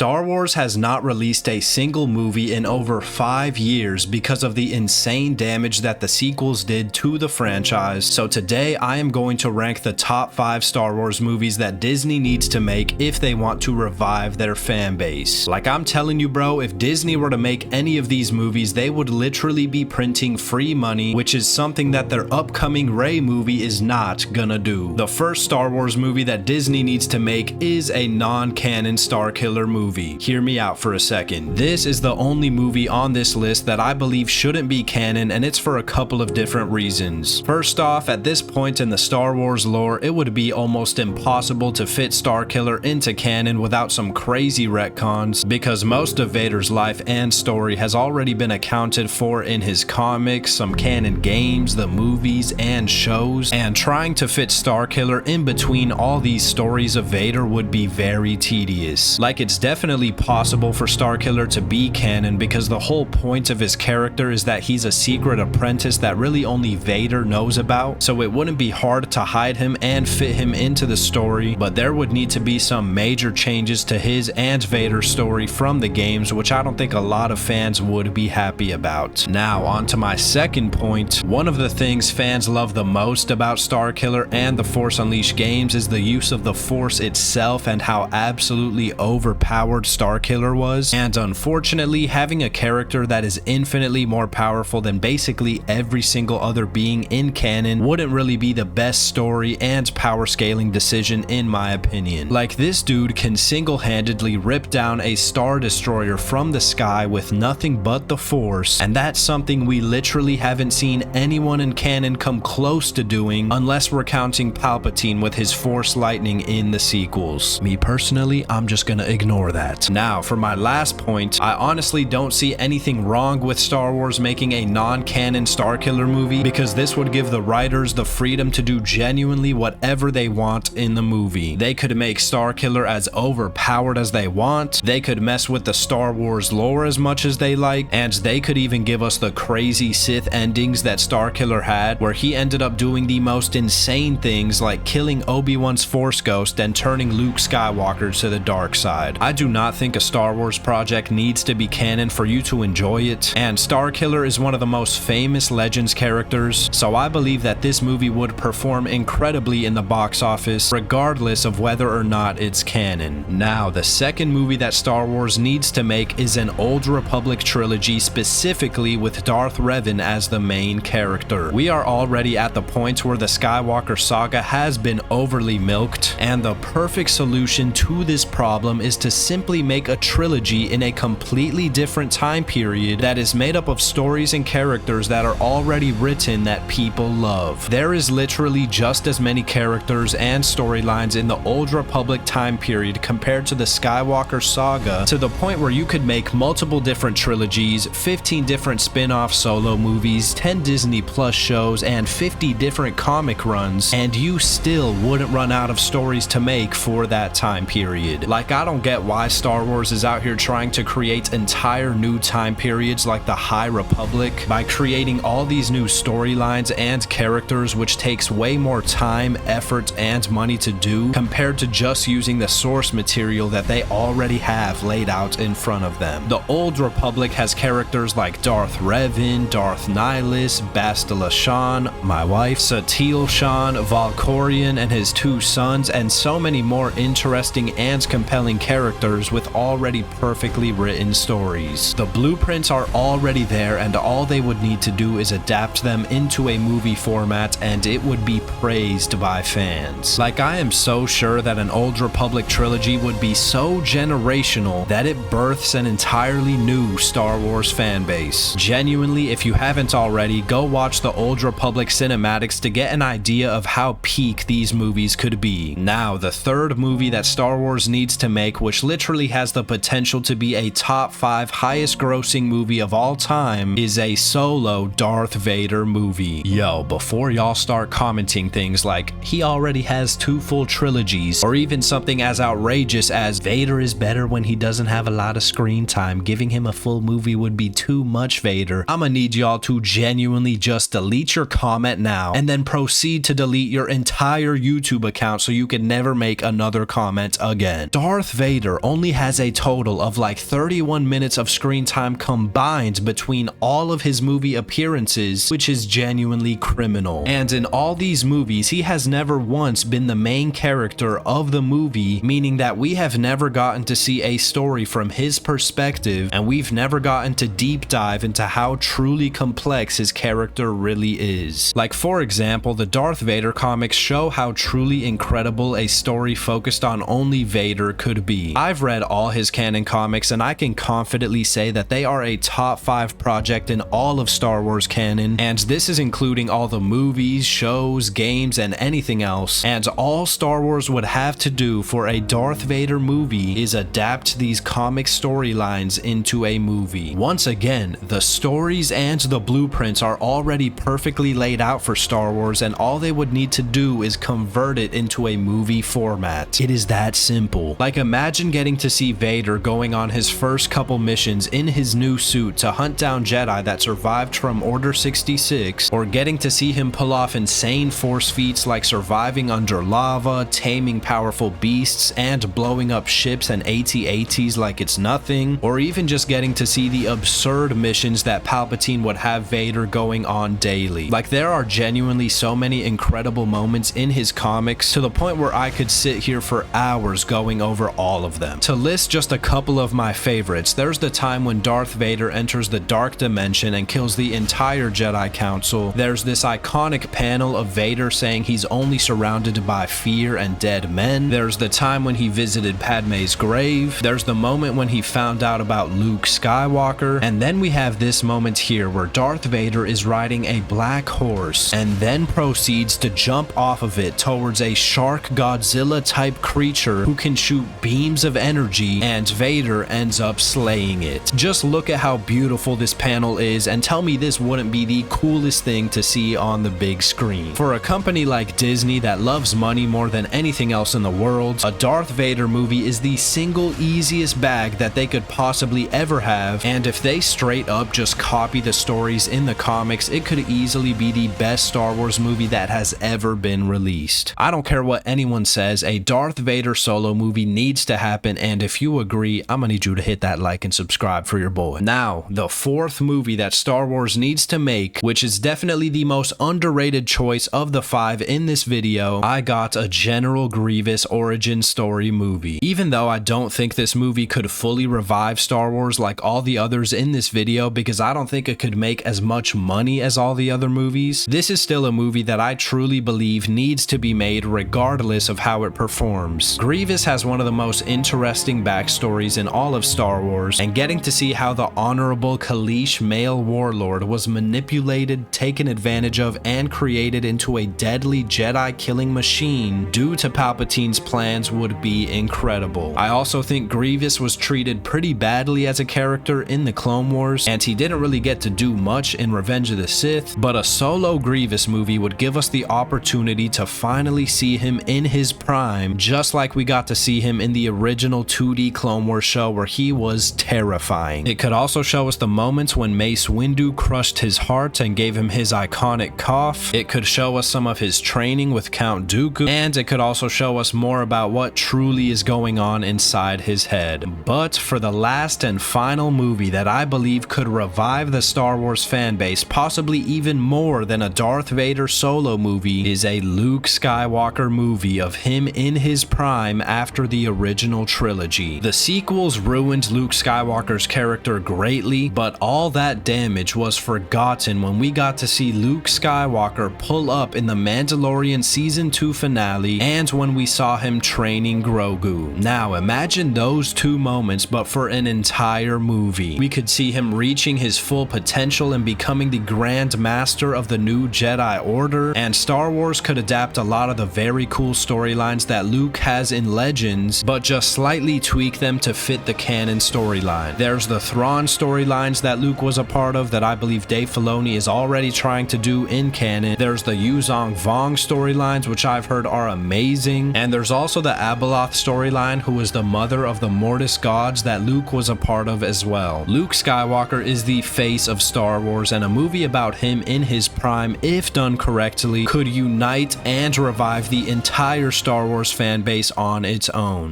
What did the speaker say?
Star Wars has not released a single movie in over 5 years because of the insane damage that the sequels did to the franchise, so today I am going to rank the top 5 Star Wars movies that Disney needs to make if they want to revive their fan base. Like, I'm telling you bro, if Disney were to make any of these movies, they would literally be printing free money, which is something that their upcoming Rey movie is not gonna do. The first Star Wars movie that Disney needs to make is a non-canon Starkiller movie. Hear me out for a second. This is the only movie on this list that I believe shouldn't be canon, and it's for a couple of different reasons. First off, at this point in the Star Wars lore, it would be almost impossible to fit Starkiller into canon without some crazy retcons, because most of Vader's life and story has already been accounted for in his comics, some canon games, the movies, and shows, and trying to fit Starkiller in between all these stories of Vader would be very tedious. Like, it's definitely possible for Starkiller to be canon because the whole point of his character is that he's a secret apprentice that really only Vader knows about, so it wouldn't be hard to hide him and fit him into the story, but there would need to be some major changes to his and Vader's story from the games, which I don't think a lot of fans would be happy about. Now, on to my second point. One of the things fans love the most about Starkiller and the Force Unleashed games is the use of the Force itself and how absolutely overpowered Starkiller was, and unfortunately having a character that is infinitely more powerful than basically every single other being in canon wouldn't really be the best story and power scaling decision in my opinion. Like, this dude can single-handedly rip down a Star Destroyer from the sky with nothing but the Force, and that's something we literally haven't seen anyone in canon come close to doing unless we're counting Palpatine with his Force lightning in the sequels. Me personally, I'm just gonna ignore that. Now, for my last point, I honestly don't see anything wrong with Star Wars making a non-canon Starkiller movie because this would give the writers the freedom to do genuinely whatever they want in the movie. They could make Starkiller as overpowered as they want, they could mess with the Star Wars lore as much as they like, and they could even give us the crazy Sith endings that Starkiller had, where he ended up doing the most insane things like killing Obi-Wan's Force Ghost and turning Luke Skywalker to the dark side. I do not think a Star Wars project needs to be canon for you to enjoy it, and Starkiller is one of the most famous Legends characters, so I believe that this movie would perform incredibly in the box office regardless of whether or not it's canon. Now, the second movie that Star Wars needs to make is an Old Republic trilogy, specifically with Darth Revan as the main character. We are already at the point where the Skywalker saga has been overly milked, and the perfect solution to this problem is to simply make a trilogy in a completely different time period that is made up of stories and characters that are already written that people love. There is literally just as many characters and storylines in the Old Republic time period compared to the Skywalker saga, to the point where you could make multiple different trilogies, 15 different spin-off solo movies, 10 Disney Plus shows, and 50 different comic runs, and you still wouldn't run out of stories to make for that time period. Like, I don't get why Star Wars is out here trying to create entire new time periods like the High Republic by creating all these new storylines and characters, which takes way more time, effort, and money to do compared to just using the source material that they already have laid out in front of them. The Old Republic has characters like Darth Revan, Darth Nihilus, Bastila Shan, my wife, Satele Shan, Valkorion and his 2 sons, and so many more interesting and compelling characters with already perfectly written stories. The blueprints are already there, and all they would need to do is adapt them into a movie format, and it would be praised by fans. Like, I am so sure that an Old Republic trilogy would be so generational that it births an entirely new Star Wars fan base. Genuinely, if you haven't already, go watch the Old Republic cinematics to get an idea of how peak these movies could be. Now, the third movie that Star Wars needs to make, which literally has the potential to be a top 5 highest grossing movie of all time, is a solo Darth Vader movie. Yo, before y'all start commenting things like, he already has 2 full trilogies, or even something as outrageous as, Vader is better when he doesn't have a lot of screen time, giving him a full movie would be too much Vader, I'ma need y'all to genuinely just delete your comment now, and then proceed to delete your entire YouTube account so you can never make another comment again. Darth Vader only has a total of like 31 minutes of screen time combined between all of his movie appearances, which is genuinely criminal. And in all these movies, he has never once been the main character of the movie, meaning that we have never gotten to see a story from his perspective, and we've never gotten to deep dive into how truly complex his character really is. Like, for example, the Darth Vader comics show how truly incredible a story focused on only Vader could be. I've read all his canon comics, and I can confidently say that they are a top 5 project in all of Star Wars canon, and this is including all the movies, shows, games, and anything else. And all Star Wars would have to do for a Darth Vader movie is adapt these comic storylines into a movie. Once again, the stories and the blueprints are already perfectly laid out for Star Wars, and all they would need to do is convert it into a movie format. It is that simple. Like, imagine getting to see Vader going on his first couple missions in his new suit to hunt down Jedi that survived from Order 66, or getting to see him pull off insane force feats like surviving under lava, taming powerful beasts, and blowing up ships and AT-ATs like it's nothing, or even just getting to see the absurd missions that Palpatine would have Vader going on daily. Like, there are genuinely so many incredible moments in his comics, to the point where I could sit here for hours going over all of them. To list just a couple of my favorites, there's the time when Darth Vader enters the Dark Dimension and kills the entire Jedi Council. There's this iconic panel of Vader saying he's only surrounded by fear and dead men. There's the time when he visited Padme's grave. There's the moment when he found out about Luke Skywalker. And then we have this moment here where Darth Vader is riding a black horse and then proceeds to jump off of it towards a shark Godzilla type creature who can shoot beams of energy, and Vader ends up slaying it. Just look at how beautiful this panel is and tell me this wouldn't be the coolest thing to see on the big screen. For a company like Disney that loves money more than anything else in the world, a Darth Vader movie is the single easiest bag that they could possibly ever have, and if they straight up just copy the stories in the comics, it could easily be the best Star Wars movie that has ever been released. I don't care what anyone says, a Darth Vader solo movie needs to happen, and if you agree, I'm gonna need you to hit that like and subscribe for your boy. Now, the fourth movie that Star Wars needs to make, which is definitely the most underrated choice of the 5 in this video, I got a General Grievous origin story movie. Even though I don't think this movie could fully revive Star Wars like all the others in this video, because I don't think it could make as much money as all the other movies, this is still a movie that I truly believe needs to be made regardless of how it performs. Grievous has one of the most interesting backstories in all of Star Wars, and getting to see how the honorable Kaleesh male warlord was manipulated, taken advantage of, and created into a deadly Jedi killing machine due to Palpatine's plans would be incredible. I also think Grievous was treated pretty badly as a character in the Clone Wars, and he didn't really get to do much in Revenge of the Sith, but a solo Grievous movie would give us the opportunity to finally see him in his prime, just like we got to see him in the original 2D Clone Wars show where he was terrifying. It could also show us the moments when Mace Windu crushed his heart and gave him his iconic cough. It could show us some of his training with Count Dooku, and it could also show us more about what truly is going on inside his head. But for the last and final movie that I believe could revive the Star Wars fanbase, possibly even more than a Darth Vader solo movie, is a Luke Skywalker movie of him in his prime after the original trilogy. The sequels ruined Luke Skywalker's character greatly, but all that damage was forgotten when we got to see Luke Skywalker pull up in the Mandalorian Season 2 finale, and when we saw him training Grogu. Now imagine those two moments, but for an entire movie. We could see him reaching his full potential and becoming the Grand Master of the new Jedi Order, and Star Wars could adapt a lot of the very cool storylines that Luke has in Legends, but just slightly tweak them to fit the canon storyline. There's the Thrawn storylines that Luke was a part of that I believe Dave Filoni is already trying to do in canon. There's the Yuzong Vong storylines, which I've heard are amazing, and there's also the Abeloth storyline, who is the mother of the Mortis gods that Luke was a part of as well. Luke Skywalker is the face of Star Wars, and a movie about him in his prime, if done correctly, could unite and revive the entire Star Wars fan base on its own.